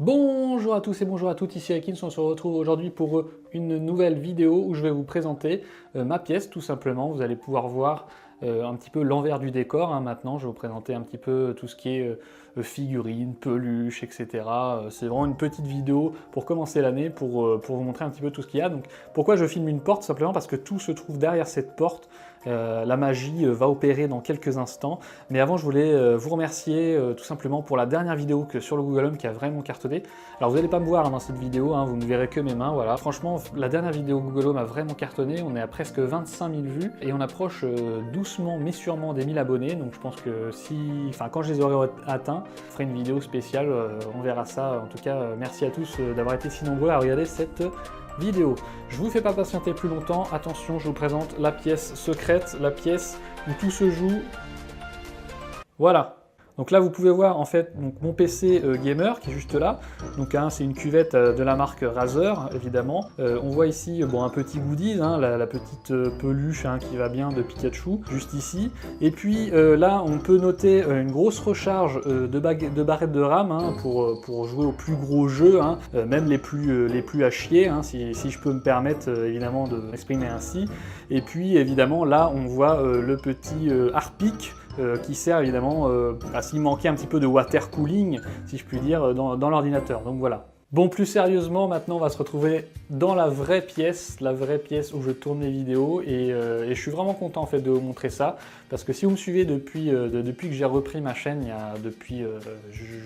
Bonjour à tous et bonjour à toutes, ici Akins, on se retrouve aujourd'hui pour une nouvelle vidéo où je vais vous présenter ma pièce tout simplement. Vous allez pouvoir voir un petit peu l'envers du décor, maintenant je vais vous présenter un petit peu tout ce qui est figurines, peluches, etc. C'est vraiment une petite vidéo pour commencer l'année, pour vous montrer un petit peu tout ce qu'il y a. Donc pourquoi je filme une porte? Simplement parce que tout se trouve derrière cette porte. La magie va opérer dans quelques instants. Mais avant, je voulais vous remercier tout simplement pour la dernière vidéo sur le Google Home qui a vraiment cartonné. Alors vous n'allez pas me voir dans cette vidéo, vous ne verrez que mes mains, voilà. Franchement, la dernière vidéo Google Home a vraiment cartonné. On est à presque 25 000 vues et on approche doucement mais sûrement des 1000 abonnés. Donc je pense que quand je les aurai atteints, je ferai une vidéo spéciale, on verra ça. En tout cas, merci à tous d'avoir été si nombreux à regarder cette vidéo. Je vous fais pas patienter plus longtemps, attention, je vous présente la pièce secrète, la pièce où tout se joue. Voilà. Donc là, vous pouvez voir en fait donc, mon PC gamer qui est juste là. Donc c'est une cuvette de la marque Razer, évidemment. On voit ici un petit goodies, la petite peluche qui va bien de Pikachu, juste ici. Et puis là, on peut noter une grosse recharge de barrettes de RAM pour jouer aux plus gros jeux, même les plus à chier, si je peux me permettre évidemment de m'exprimer ainsi. Et puis évidemment, là, on voit le petit Harpic. Qui sert évidemment à s'il manquait un petit peu de water cooling, si je puis dire, dans l'ordinateur. Donc voilà. Bon, plus sérieusement, maintenant on va se retrouver dans la vraie pièce où je tourne les vidéos et je suis vraiment content en fait de vous montrer ça parce que si vous me suivez depuis que j'ai repris ma chaîne,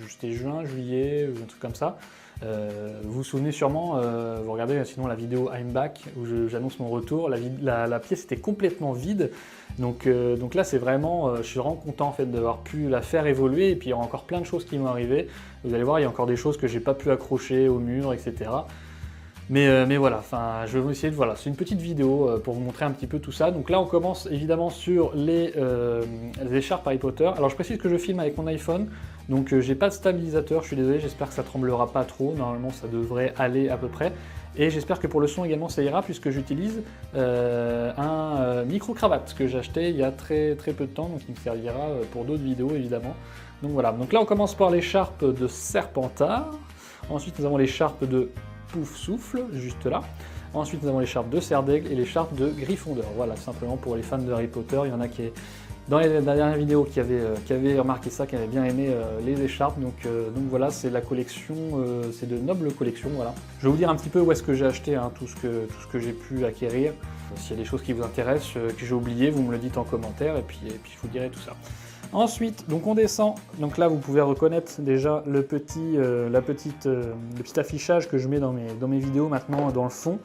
c'était juin, juillet, un truc comme ça. Vous vous souvenez sûrement, vous regardez sinon la vidéo I'm Back où j'annonce mon retour, la pièce était complètement vide, donc là c'est vraiment, je suis vraiment content en fait d'avoir pu la faire évoluer et puis il y aura encore plein de choses qui vont arriver, vous allez voir il y a encore des choses que j'ai pas pu accrocher au mur, etc. Mais voilà, je vais essayer de... Voilà, c'est une petite vidéo pour vous montrer un petit peu tout ça. Donc là, on commence évidemment sur les écharpes Harry Potter. Alors, je précise que je filme avec mon iPhone, donc j'ai pas de stabilisateur, je suis désolé, j'espère que ça tremblera pas trop. Normalement, ça devrait aller à peu près. Et j'espère que pour le son également, ça ira, puisque j'utilise un micro-cravate que j'ai acheté il y a très peu de temps, donc il me servira pour d'autres vidéos, évidemment. Donc voilà, donc là, on commence par l'écharpe de Serpentard. Ensuite, nous avons l'écharpe de Pouf Souffle, juste là. Ensuite, nous avons l'écharpe de Serdaigle et l'écharpe de Gryffondor. Voilà, simplement pour les fans de Harry Potter. Il y en a qui, dans la dernière vidéo, qui avaient remarqué ça, qui avaient bien aimé les écharpes. Donc voilà, c'est la collection, c'est de nobles collections. Voilà. Je vais vous dire un petit peu où est-ce que j'ai acheté tout ce que j'ai pu acquérir. S'il y a des choses qui vous intéressent, que j'ai oublié, vous me le dites en commentaire et puis je vous dirai tout ça. Ensuite, donc on descend, donc là vous pouvez reconnaître déjà le petit affichage que je mets dans mes vidéos maintenant dans le fond.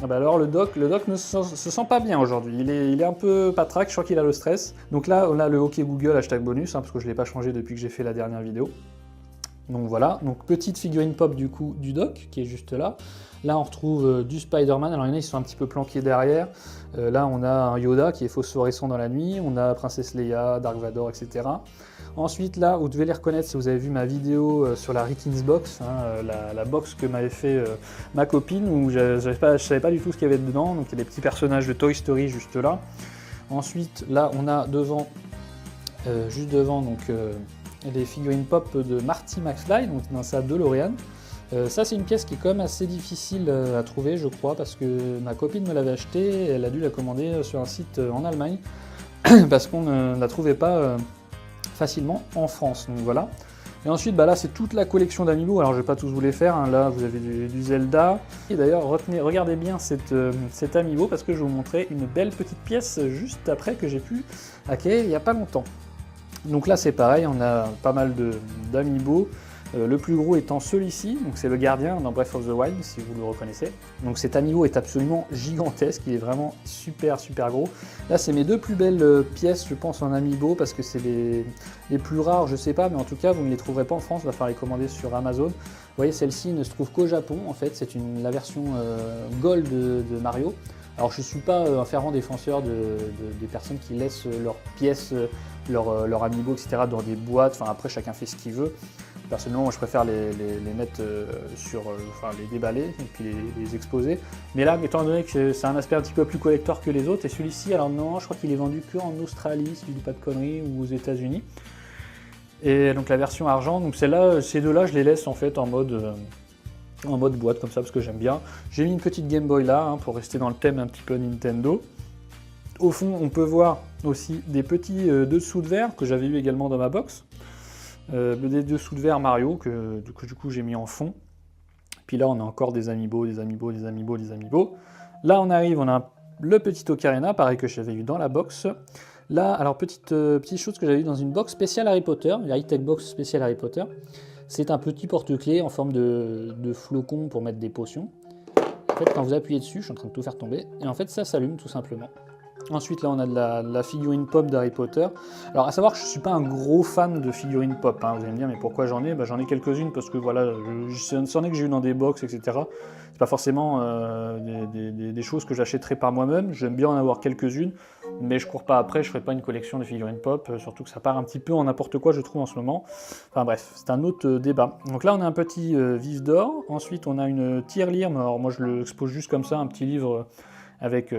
Alors le doc ne se sent pas bien aujourd'hui, il est un peu patraque, je crois qu'il a le stress. Donc là on a le OK Google hashtag bonus, parce que je ne l'ai pas changé depuis que j'ai fait la dernière vidéo. Donc voilà, donc petite figurine pop du coup du doc qui est juste là. Là on retrouve du Spider-Man, alors il y en a ils sont un petit peu planqués derrière. Là on a un Yoda qui est phosphorescent dans la nuit, on a Princesse Leia, Dark Vador, etc. Ensuite là, vous devez les reconnaître si vous avez vu ma vidéo sur la Rickens Box, la box que m'avait fait ma copine, où je savais pas du tout ce qu'il y avait dedans, donc il y a des petits personnages de Toy Story juste là. Ensuite là on a devant, juste devant, donc des figurines pop de Marty McFly, donc dans sa DeLorean. Ça c'est une pièce qui est quand même assez difficile à trouver je crois parce que ma copine me l'avait achetée, elle a dû la commander sur un site en Allemagne parce qu'on ne la trouvait pas facilement en France, donc voilà. Et ensuite là c'est toute la collection d'Amiibo, alors je vais pas tous vous les faire, là vous avez du Zelda. Et d'ailleurs regardez bien cet Amiibo parce que je vais vous montrer une belle petite pièce juste après que j'ai pu acquérir il n'y a pas longtemps. Donc là c'est pareil, on a pas mal d'Amiibo. Le plus gros étant celui-ci, donc c'est le gardien dans Breath of the Wild, si vous le reconnaissez. Donc cet Amiibo est absolument gigantesque, il est vraiment super gros. Là c'est mes deux plus belles pièces, je pense, en Amiibo, parce que c'est les plus rares, je sais pas, mais en tout cas vous ne les trouverez pas en France, il va falloir les commander sur Amazon. Vous voyez, celle-ci ne se trouve qu'au Japon, en fait, c'est la version Gold de Mario. Alors je ne suis pas un fervent défenseur des personnes qui laissent leurs pièces, leur Amiibo, etc. dans des boîtes, après chacun fait ce qu'il veut. Personnellement, moi, je préfère les mettre les déballer et puis les exposer. Mais là, étant donné que c'est un aspect un petit peu plus collector que les autres, et celui-ci, alors non, je crois qu'il est vendu qu'en Australie, si je ne dis pas de conneries, ou aux États-Unis. Et donc la version argent, donc celle-là, ces deux-là, je les laisse en fait en mode boîte comme ça parce que j'aime bien. J'ai mis une petite Game Boy là hein, pour rester dans le thème un petit peu Nintendo. Au fond, on peut voir aussi des petits dessous de verre que j'avais eu également dans ma box. Des dessous de verre Mario que du coup j'ai mis en fond. Puis là, on a encore des amiibo, des amiibo, des amiibo, des amiibo. Là, on arrive, on a le petit Ocarina, pareil que j'avais eu dans la box. Là, alors petite chose que j'avais eu dans une box spéciale Harry Potter, la high-tech box spéciale Harry Potter. C'est un petit porte-clés en forme de flocon pour mettre des potions. En fait, quand vous appuyez dessus, je suis en train de tout faire tomber, et en fait, ça s'allume tout simplement. Ensuite, là, on a de la figurine pop d'Harry Potter. Alors, à savoir que je ne suis pas un gros fan de figurines pop. Hein. Vous allez me dire, mais pourquoi j'en ai? J'en ai quelques-unes parce que voilà, c'en est que j'ai eu dans des box, etc. C'est pas forcément des choses que j'achèterais par moi-même. J'aime bien en avoir quelques-unes, mais je cours pas après. Je ferai pas une collection de figurines pop, surtout que ça part un petit peu en n'importe quoi, je trouve, en ce moment. Enfin bref, c'est un autre débat. Donc là, on a un petit vif d'or. Ensuite, on a une tirelire. Alors moi, je l'expose juste comme ça, un petit livre avec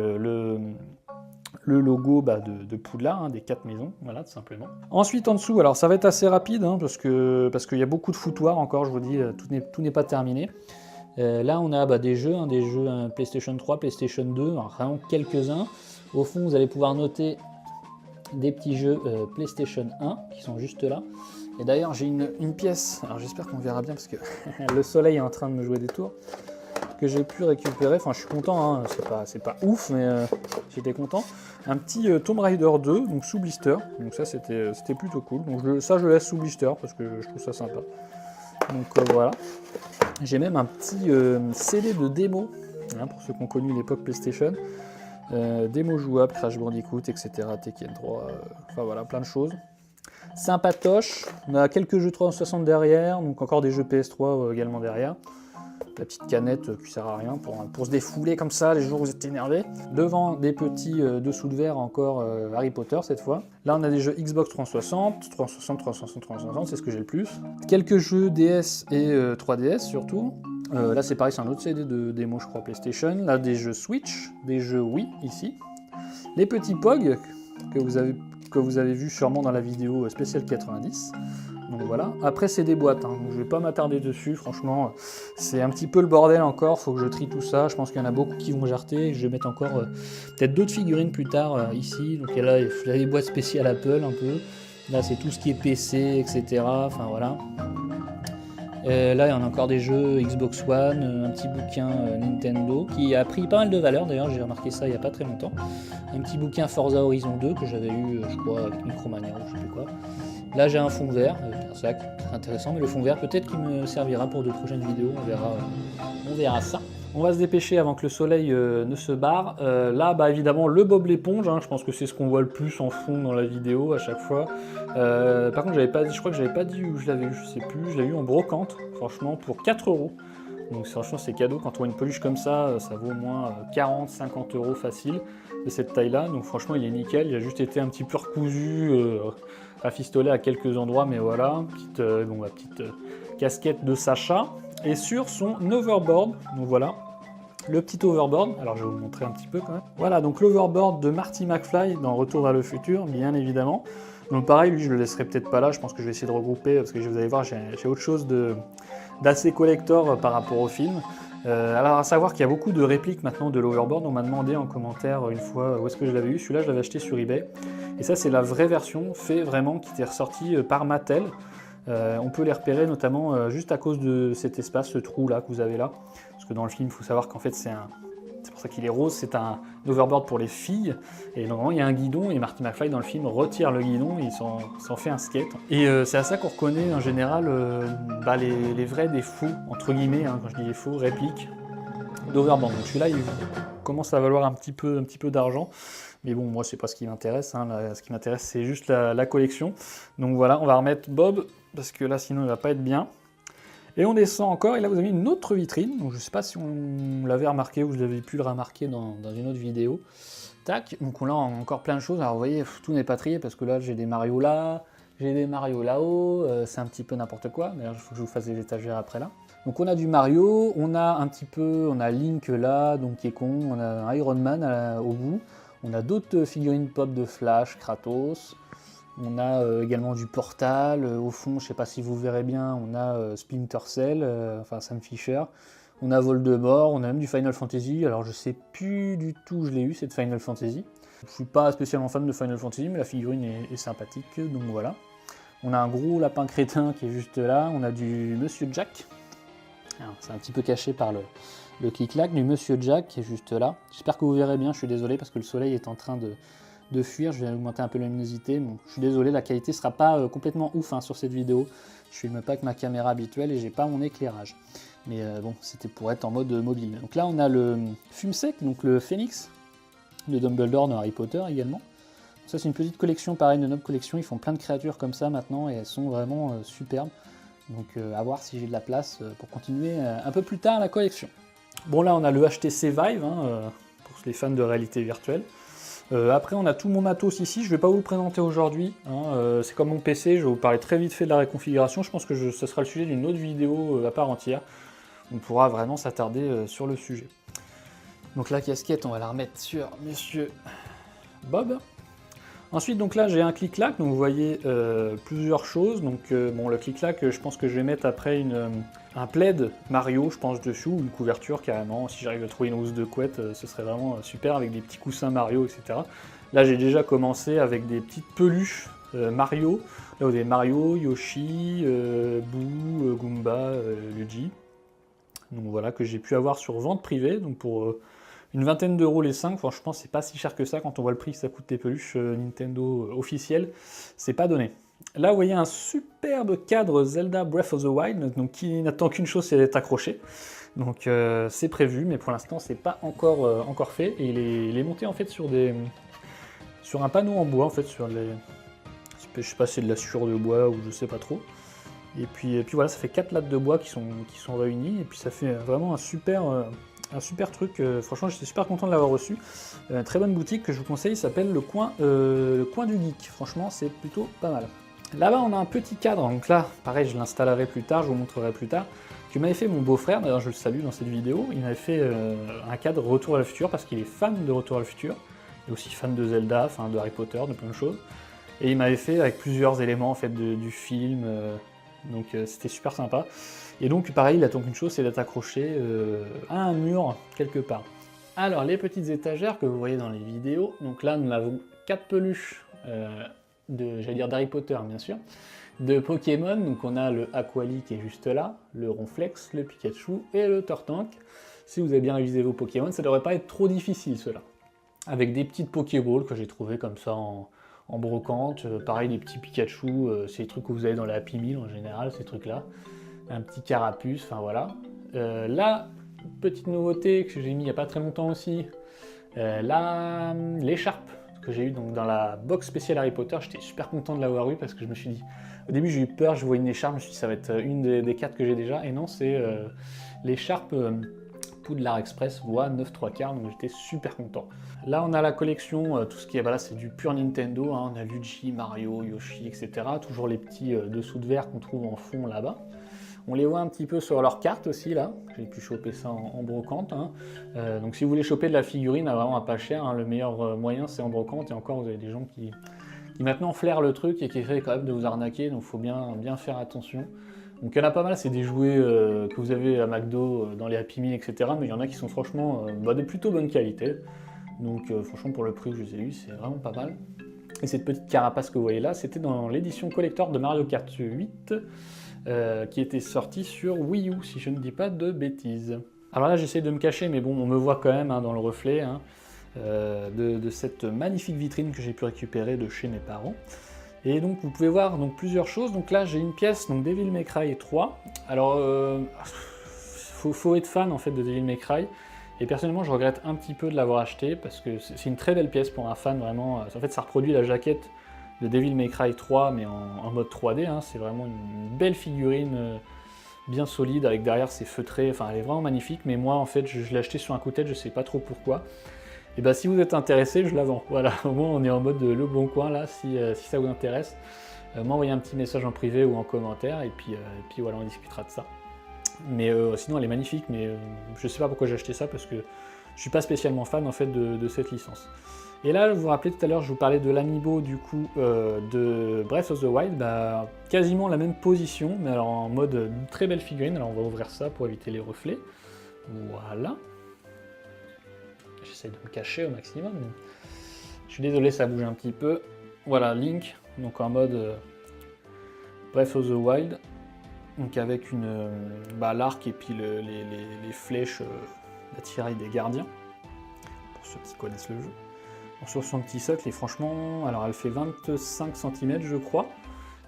le logo de Poudlard, hein, des 4 maisons, voilà, tout simplement. Ensuite, en dessous, alors ça va être assez rapide, hein, parce qu'il y a beaucoup de foutoirs encore, je vous dis, tout n'est pas terminé. Là, on a des jeux PlayStation 3, PlayStation 2, alors, vraiment quelques-uns. Au fond, vous allez pouvoir noter des petits jeux PlayStation 1, qui sont juste là. Et d'ailleurs, j'ai une pièce, alors j'espère qu'on verra bien, parce que le soleil est en train de me jouer des tours, que j'ai pu récupérer, enfin je suis content, hein. C'est pas ouf, mais j'étais content. Un petit Tomb Raider 2, donc sous blister, donc ça c'était plutôt cool. Donc ça je le laisse sous blister parce que je trouve ça sympa. Donc voilà. J'ai même un petit CD de démo, hein, pour ceux qui ont connu l'époque PlayStation. Démo jouable, Crash Bandicoot, etc. Tekken 3, enfin voilà, plein de choses. Sympatoche, on a quelques jeux 360 derrière, donc encore des jeux PS3 également derrière. La petite canette qui sert à rien pour se défouler comme ça les jours où vous êtes énervé. Devant des petits dessous de verre encore Harry Potter cette fois. Là on a des jeux Xbox 360, 360, c'est ce que j'ai le plus. Quelques jeux DS et 3DS surtout. Là c'est pareil, c'est un autre CD de démo je crois PlayStation. Là des jeux Switch, des jeux Wii ici. Les petits POG que vous avez vu sûrement dans la vidéo spéciale 90. Donc voilà, après c'est des boîtes, hein. Donc je vais pas m'attarder dessus, franchement c'est un petit peu le bordel encore, faut que je trie tout ça, je pense qu'il y en a beaucoup qui vont jarter, je vais mettre encore peut-être d'autres figurines plus tard ici, donc il y a les boîtes spéciales Apple un peu, là c'est tout ce qui est PC, etc, enfin voilà. Là il y en a encore des jeux Xbox One, un petit bouquin Nintendo, qui a pris pas mal de valeur d'ailleurs, j'ai remarqué ça il n'y a pas très longtemps, un petit bouquin Forza Horizon 2 que j'avais eu je crois avec Micromania ou je sais plus quoi. Là j'ai un fond vert, un sac, très intéressant, mais le fond vert peut-être qu'il me servira pour de prochaines vidéos, on verra ça. On va se dépêcher avant que le soleil ne se barre. Là évidemment le Bob l'éponge, hein, je pense que c'est ce qu'on voit le plus en fond dans la vidéo à chaque fois. Par contre je crois que j'avais pas dit où je l'avais eu, je sais plus, je l'ai eu en brocante, franchement pour 4 €. Donc franchement c'est cadeau, quand on voit une peluche comme ça, ça vaut au moins 40-50 € facile de cette taille là, donc franchement il est nickel, il a juste été un petit peu recousu, rafistolé à quelques endroits, mais voilà, petite casquette de Sacha, et sur son overboard, donc voilà, le petit overboard, alors je vais vous montrer un petit peu quand même. Voilà, donc l'overboard de Marty McFly dans Retour vers le futur, bien évidemment. Donc pareil, lui je le laisserai peut-être pas là, je pense que je vais essayer de regrouper, parce que vous allez voir, j'ai autre chose d'assez collector par rapport au film. Alors à savoir qu'il y a beaucoup de répliques maintenant de l'overboard, on m'a demandé en commentaire une fois où est-ce que je l'avais eu, celui-là je l'avais acheté sur eBay, et ça c'est la vraie version, fait vraiment, qui était ressortie par Mattel. On peut les repérer notamment juste à cause de cet espace, ce trou là que vous avez là, parce que dans le film il faut savoir qu'en fait c'est pour ça qu'il est rose, c'est un overboard pour les filles, et normalement il y a un guidon, et Marty McFly dans le film retire le guidon, et il s'en fait un skate. Et c'est à ça qu'on reconnaît en général les vrais des faux, entre guillemets, hein, quand je dis les faux, répliques d'overboard. Donc celui-là il commence à valoir un petit peu d'argent, mais bon moi c'est pas ce qui m'intéresse, hein, ce qui m'intéresse c'est juste la collection. Donc voilà, on va remettre Bob, parce que là sinon il va pas être bien. Et on descend encore, et là vous avez une autre vitrine, donc je ne sais pas si on l'avait remarqué ou vous avez pu le remarquer dans une autre vidéo. Tac, donc on a encore plein de choses, alors vous voyez, tout n'est pas trié, parce que là j'ai des Mario là, j'ai des Mario là-haut, c'est un petit peu n'importe quoi, d'ailleurs il faut que je vous fasse des étagères après là. Donc on a du Mario, on a Link là, donc qui est con, on a un Iron Man au bout, on a d'autres figurines pop de Flash, Kratos, On a également du Portal. Au fond, je sais pas si vous verrez bien, on a Splinter Cell, enfin Sam Fisher. On a Voldemort, on a même du Final Fantasy. Alors je sais plus du tout où je l'ai eu, cette Final Fantasy. Je suis pas spécialement fan de Final Fantasy, mais la figurine est sympathique, donc voilà. On a un gros lapin crétin qui est juste là. On a du Monsieur Jack. C'est un petit peu caché par le clic-clac, du Monsieur Jack qui est juste là. J'espère que vous verrez bien, je suis désolé parce que le soleil est en train de fuir. Je vais augmenter un peu la luminosité. Bon, je suis désolé, la qualité ne sera pas complètement ouf hein, sur cette vidéo. Je filme pas avec ma caméra habituelle et j'ai pas mon éclairage. Mais bon, c'était pour être en mode mobile. Donc là, on a le Fumsec, donc le Phénix de Dumbledore dans Harry Potter également. Ça, c'est une petite collection, pareil, de Noble Collection. Ils font plein de créatures comme ça maintenant et elles sont vraiment superbes. Donc à voir si j'ai de la place pour continuer un peu plus tard la collection. Bon, là, on a le HTC Vive, hein, pour les fans de réalité virtuelle. Après, on a tout mon matos ici. Je ne vais pas vous le présenter aujourd'hui. Hein, c'est comme mon PC, je vais vous parler très vite fait de la réconfiguration. Je pense que ce sera le sujet d'une autre vidéo à part entière. On pourra vraiment s'attarder sur le sujet. Donc la casquette, on va la remettre sur Monsieur Bob. Ensuite, donc là, j'ai un clic-clac, donc vous voyez plusieurs choses. Donc, bon, le clic-clac, je pense que je vais mettre après un plaid Mario, je pense, dessus, ou une couverture carrément. Si j'arrive à trouver une housse de couette, ce serait vraiment super, avec des petits coussins Mario, etc. Là, j'ai déjà commencé avec des petites peluches Mario. Là, vous avez Mario, Yoshi, Boo, Goomba, Luigi. Donc voilà, que j'ai pu avoir sur vente privée, donc pour... une vingtaine d'euros les 5, franchement c'est pas si cher que ça quand on voit le prix que ça coûte les peluches Nintendo officielles, c'est pas donné. Là vous voyez un superbe cadre Zelda Breath of the Wild, donc qui n'attend qu'une chose, c'est d'être accroché. Donc c'est prévu, mais pour l'instant c'est pas encore fait, et il est monté en fait sur un panneau en bois en fait, je sais pas si c'est de la sciure de bois ou je sais pas trop. Et puis voilà, ça fait 4 lattes de bois qui sont réunies, et puis ça fait vraiment un super truc, franchement j'étais super content de l'avoir reçu. Très bonne boutique que je vous conseille, s'appelle le coin du geek, franchement c'est plutôt pas mal. Là-bas on a un petit cadre, donc là pareil je l'installerai plus tard, je vous montrerai plus tard, que m'avait fait mon beau-frère, d'ailleurs je le salue dans cette vidéo. Il m'avait fait un cadre Retour à le futur parce qu'il est fan de Retour à le futur, et aussi fan de Zelda, enfin de Harry Potter, de plein de choses. Et il m'avait fait avec plusieurs éléments en fait du film, donc c'était super sympa. Et donc pareil, il attend qu'une chose, c'est d'être accroché à un mur quelque part. Alors les petites étagères que vous voyez dans les vidéos, donc là nous avons 4 peluches d'Harry Potter bien sûr, de Pokémon, donc on a le Aquali qui est juste là, le Ronflex, le Pikachu et le Turtank. Si vous avez bien révisé vos Pokémon, ça devrait pas être trop difficile cela. Avec des petites Pokéballs que j'ai trouvées comme ça en brocante, pareil des petits Pikachu, c'est les trucs que vous avez dans les Happy Meal en général, ces trucs là. Un petit carapuce, enfin voilà. Là, petite nouveauté que j'ai mis il n'y a pas très longtemps aussi, l'écharpe que j'ai eu donc dans la box spéciale Harry Potter, j'étais super content de l'avoir eu parce que je me suis dit, au début j'ai eu peur, je vois une écharpe, je me suis dit ça va être une des 4 que j'ai déjà, et non c'est l'écharpe Poudlard Express voie 9 3/4, donc j'étais super content. Là on a la collection, tout ce qui est, là c'est du pur Nintendo, hein, on a Luigi, Mario, Yoshi, etc. Toujours les petits dessous de verre qu'on trouve en fond là-bas. On les voit un petit peu sur leur carte aussi là, j'ai pu choper ça en brocante. Hein. Donc si vous voulez choper de la figurine vraiment à pas cher, hein, le meilleur moyen c'est en brocante, et encore vous avez des gens qui maintenant flairent le truc et qui essaient quand même de vous arnaquer, donc il faut bien faire attention. Donc il y en a pas mal, c'est des jouets que vous avez à McDo, dans les Happy Meal, etc. Mais il y en a qui sont franchement de plutôt bonne qualité. Donc franchement pour le prix que je les ai eu, c'est vraiment pas mal. Et cette petite carapace que vous voyez là, c'était dans l'édition collector de Mario Kart 8. Qui était sorti sur Wii U, si je ne dis pas de bêtises. Alors là, j'essaie de me cacher, mais bon, on me voit quand même hein, dans le reflet hein, de cette magnifique vitrine que j'ai pu récupérer de chez mes parents. Et donc, vous pouvez voir donc, plusieurs choses. Donc là, j'ai une pièce, donc Devil May Cry 3. Alors, faut être fan en fait de Devil May Cry. Et personnellement, je regrette un petit peu de l'avoir acheté parce que c'est une très belle pièce pour un fan, vraiment. En fait, ça reproduit la jaquette de Devil May Cry 3 mais en mode 3D, hein. C'est vraiment une belle figurine bien solide avec derrière ses feutrés, enfin elle est vraiment magnifique, mais moi en fait je l'ai acheté sur un coup de tête, je sais pas trop pourquoi. Et bah si vous êtes intéressé, je la vends, voilà, au moins on est en mode le bon coin là, si ça vous intéresse, m'envoyez un petit message en privé ou en commentaire, et puis voilà, on discutera de ça. Mais sinon elle est magnifique, mais je sais pas pourquoi j'ai acheté ça, parce que je suis pas spécialement fan en fait de cette licence. Et là, vous vous rappelez tout à l'heure, je vous parlais de l'amiibo du coup de Breath of the Wild, bah, quasiment la même position, mais alors en mode très belle figurine. Alors on va ouvrir ça pour éviter les reflets. Voilà. J'essaie de me cacher au maximum. Je suis désolé, ça bouge un petit peu. Voilà, Link, donc en mode Breath of the Wild, donc avec l'arc et puis les flèches d'attirail des gardiens, pour ceux qui connaissent le jeu. Sur son petit socle, et franchement, alors elle fait 25 cm je crois,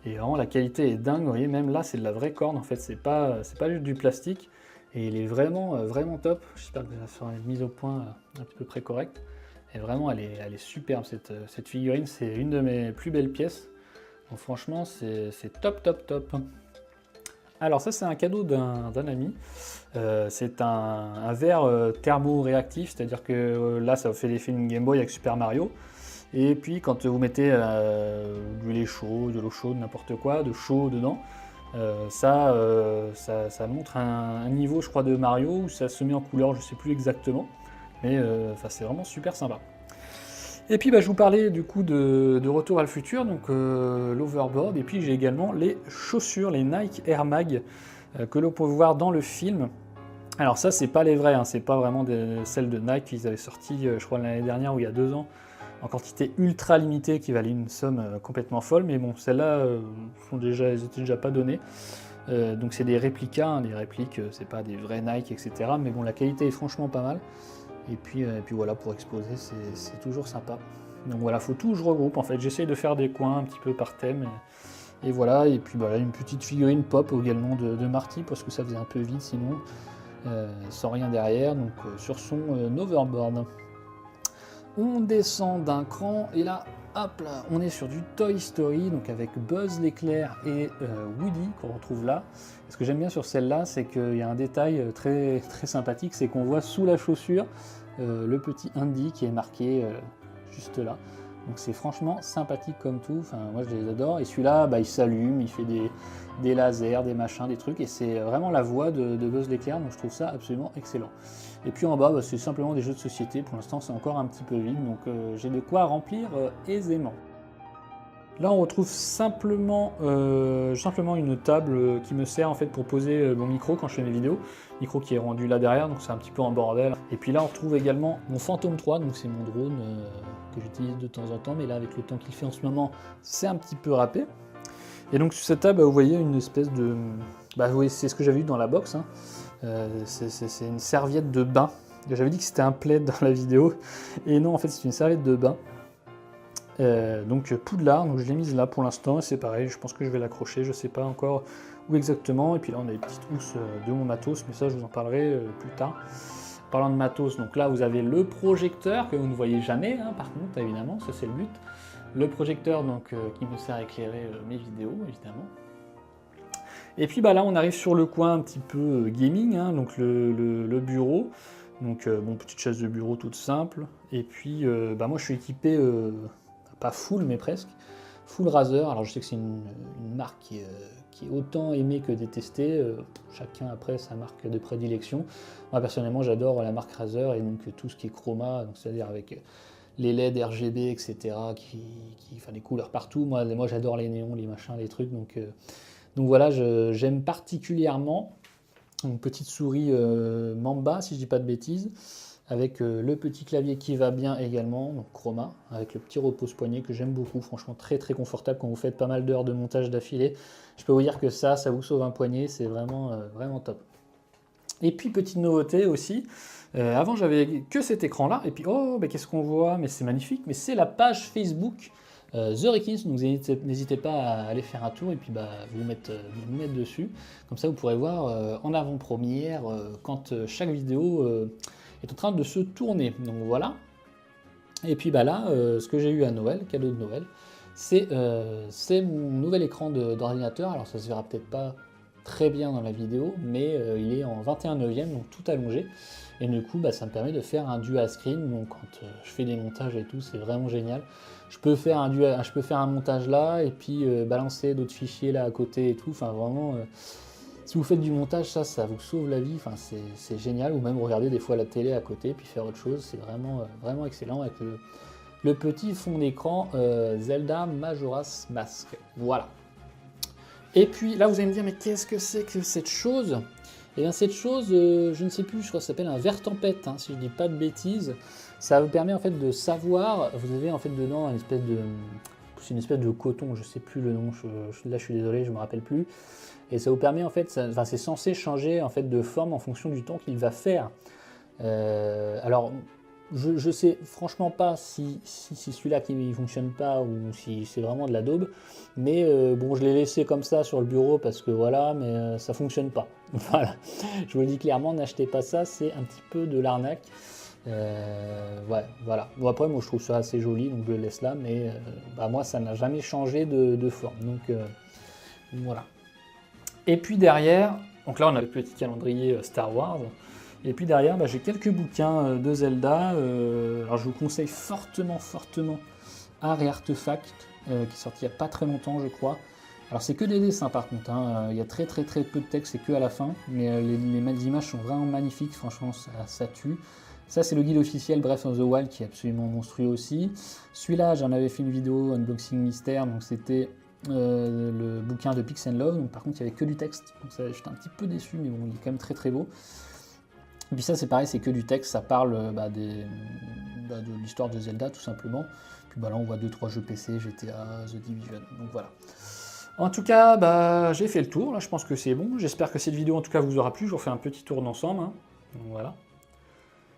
et vraiment la qualité est dingue, vous voyez, même là c'est de la vraie corne en fait, c'est pas juste du plastique, et il est vraiment, vraiment top. J'espère que ça sera une mise au point un petit peu près correcte, et vraiment elle est superbe cette figurine, c'est une de mes plus belles pièces, donc franchement c'est top top top. Alors ça c'est un cadeau d'un ami, c'est un verre thermoréactif, c'est-à-dire que là ça fait l'effet d'une Game Boy avec Super Mario, et puis quand vous mettez du lait chaud, de l'eau chaude, n'importe quoi, de chaud dedans, ça montre un niveau je crois de Mario, où ça se met en couleur, je sais plus exactement, mais c'est vraiment super sympa. Et puis je vous parlais du coup de Retour à le futur, donc l'overboard, et puis j'ai également les chaussures, les Nike Air Mag, que l'on peut voir dans le film. Alors ça c'est pas les vrais, hein, c'est pas vraiment celles de Nike qu'ils avaient sorti je crois l'année dernière ou il y a 2 ans, en quantité ultra limitée qui valait une somme complètement folle, mais bon celles-là elles étaient déjà pas données. Donc c'est des réplicas, hein, les répliques c'est pas des vrais Nike, etc. Mais bon la qualité est franchement pas mal. Et puis voilà, pour exposer, c'est toujours sympa. Donc voilà, faut tout je regroupe en fait. J'essaye de faire des coins un petit peu par thème. Et voilà, et puis une petite figurine pop également de Marty, parce que ça faisait un peu vide sinon, sans rien derrière, donc sur son hoverboard. On descend d'un cran, et là, hop là, on est sur du Toy Story, donc avec Buzz l'éclair et Woody qu'on retrouve là. Et ce que j'aime bien sur celle-là, c'est qu'il y a un détail très, très sympathique, c'est qu'on voit sous la chaussure le petit Andy qui est marqué juste là. Donc c'est franchement sympathique comme tout, enfin moi je les adore. Et celui-là, il s'allume, il fait des lasers, des machins, des trucs, et c'est vraiment la voix de Buzz l'éclair, donc je trouve ça absolument excellent. Et puis en bas, c'est simplement des jeux de société, pour l'instant c'est encore un petit peu vide, donc j'ai de quoi remplir aisément. Là on retrouve simplement une table qui me sert en fait pour poser mon micro quand je fais mes vidéos, micro qui est rendu là derrière, donc c'est un petit peu en bordel. Et puis là on retrouve également mon Phantom 3, donc c'est mon drone que j'utilise de temps en temps, mais là avec le temps qu'il fait en ce moment, c'est un petit peu râpé. Et donc sur cette table, vous voyez une espèce de... vous voyez, c'est ce que j'avais vu dans la box, hein. C'est une serviette de bain. J'avais dit que c'était un plaid dans la vidéo, et non en fait c'est une serviette de bain. Donc Poudlard, donc je l'ai mise là pour l'instant, et c'est pareil, je pense que je vais l'accrocher, je sais pas encore où exactement. Et puis là on a les petites housses de mon matos, mais ça je vous en parlerai plus tard. Parlant de matos, donc là vous avez le projecteur que vous ne voyez jamais, hein, par contre évidemment, ça c'est le but. Le projecteur donc qui me sert à éclairer mes vidéos évidemment. Et puis là on arrive sur le coin un petit peu gaming, hein, donc le bureau. Donc petite chaise de bureau toute simple. Et puis moi je suis équipé pas full mais presque, full Razer. Alors je sais que c'est une marque qui est autant aimée que détestée, chacun après sa marque de prédilection. Moi personnellement j'adore la marque Razer, et donc tout ce qui est chroma, c'est-à-dire avec les LED RGB, etc., enfin les couleurs partout. Moi j'adore les néons, les machins, les trucs, donc voilà, j'aime particulièrement une petite souris Mamba, si je dis pas de bêtises, avec le petit clavier qui va bien également, donc chroma, avec le petit repose-poignet que j'aime beaucoup, franchement très très confortable quand vous faites pas mal d'heures de montage d'affilée. Je peux vous dire que ça vous sauve un poignet, c'est vraiment, vraiment top. Et puis petite nouveauté aussi, avant j'avais que cet écran là, et puis qu'est-ce qu'on voit, mais c'est magnifique, mais c'est la page Facebook The Rekins, donc n'hésitez pas à aller faire un tour et puis vous mettre dessus, comme ça vous pourrez voir en avant-première quand chaque vidéo est en train de se tourner, donc voilà. Et puis là, ce que j'ai eu à Noël, cadeau de Noël, c'est mon nouvel écran d'ordinateur. Alors ça se verra peut-être pas très bien dans la vidéo, mais il est en 21/9, donc tout allongé, et du coup ça me permet de faire un dual screen, donc quand je fais des montages et tout, c'est vraiment génial. Je peux faire un montage là, et puis balancer d'autres fichiers là à côté et tout, enfin vraiment Si vous faites du montage, ça vous sauve la vie, enfin, c'est génial, ou même regarder des fois la télé à côté, puis faire autre chose, c'est vraiment excellent avec le petit fond d'écran Zelda Majora's Mask. Voilà. Et puis là, vous allez me dire, mais qu'est-ce que c'est que cette chose? Et bien cette chose, je ne sais plus, je crois que ça s'appelle un verre tempête, hein, si je dis pas de bêtises. Ça vous permet en fait de savoir, vous avez en fait dedans c'est une espèce de coton, je sais plus le nom, là je suis désolé, je me rappelle plus. Et ça vous permet en fait, c'est censé changer en fait de forme en fonction du temps qu'il va faire. Alors je sais franchement pas si celui-là qui ne fonctionne pas ou si c'est vraiment de la daube, mais bon, je l'ai laissé comme ça sur le bureau parce que voilà, mais ça fonctionne pas. Voilà, je vous le dis clairement, n'achetez pas ça, c'est un petit peu de l'arnaque. Ouais, voilà. Bon, après, moi je trouve ça assez joli, donc je le laisse là, mais moi ça n'a jamais changé de forme, donc voilà. Et puis derrière, donc là on a le petit calendrier Star Wars. Et puis derrière, j'ai quelques bouquins de Zelda. Alors je vous conseille fortement Art et Artefact, qui est sorti il n'y a pas très longtemps, je crois. Alors c'est que des dessins par contre, hein. Il y a très peu de texte, c'est que à la fin, mais les images sont vraiment magnifiques, franchement ça tue. Ça c'est le guide officiel Breath of the Wild qui est absolument monstrueux aussi. Celui-là, j'en avais fait une vidéo unboxing mystère, donc c'était le bouquin de Pix and Love. Donc par contre il n'y avait que du texte, donc j'étais un petit peu déçu, mais bon, il est quand même très beau. Et puis ça c'est pareil, c'est que du texte, ça parle de l'histoire de Zelda tout simplement. Puis là on voit 2-3 jeux PC, GTA, The Division, donc voilà. En tout cas, j'ai fait le tour, là je pense que c'est bon. J'espère que cette vidéo en tout cas vous aura plu, je vous refais un petit tour d'ensemble, hein. Donc voilà.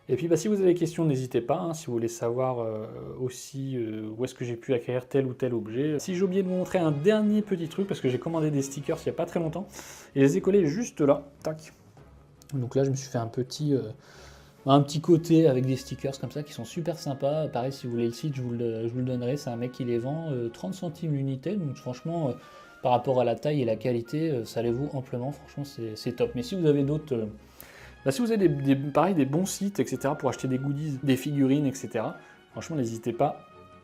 Et puis si vous avez des questions, n'hésitez pas, hein, si vous voulez savoir aussi où est-ce que j'ai pu acquérir tel ou tel objet. Si j'ai oublié de vous montrer un dernier petit truc, parce que j'ai commandé des stickers il n'y a pas très longtemps, et je les ai collés juste là, tac. Donc là je me suis fait un petit côté avec des stickers comme ça qui sont super sympas. Pareil, si vous voulez le site, je vous le donnerai, c'est un mec qui les vend 30 centimes l'unité, donc franchement par rapport à la taille et la qualité, ça les vaut amplement, franchement c'est top. Mais si vous avez d'autres... si vous avez des bons sites, etc., pour acheter des goodies, des figurines, etc., franchement, n'hésitez pas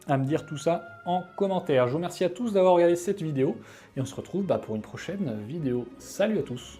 à me dire tout ça en commentaire. Je vous remercie à tous d'avoir regardé cette vidéo, et on se retrouve pour une prochaine vidéo. Salut à tous!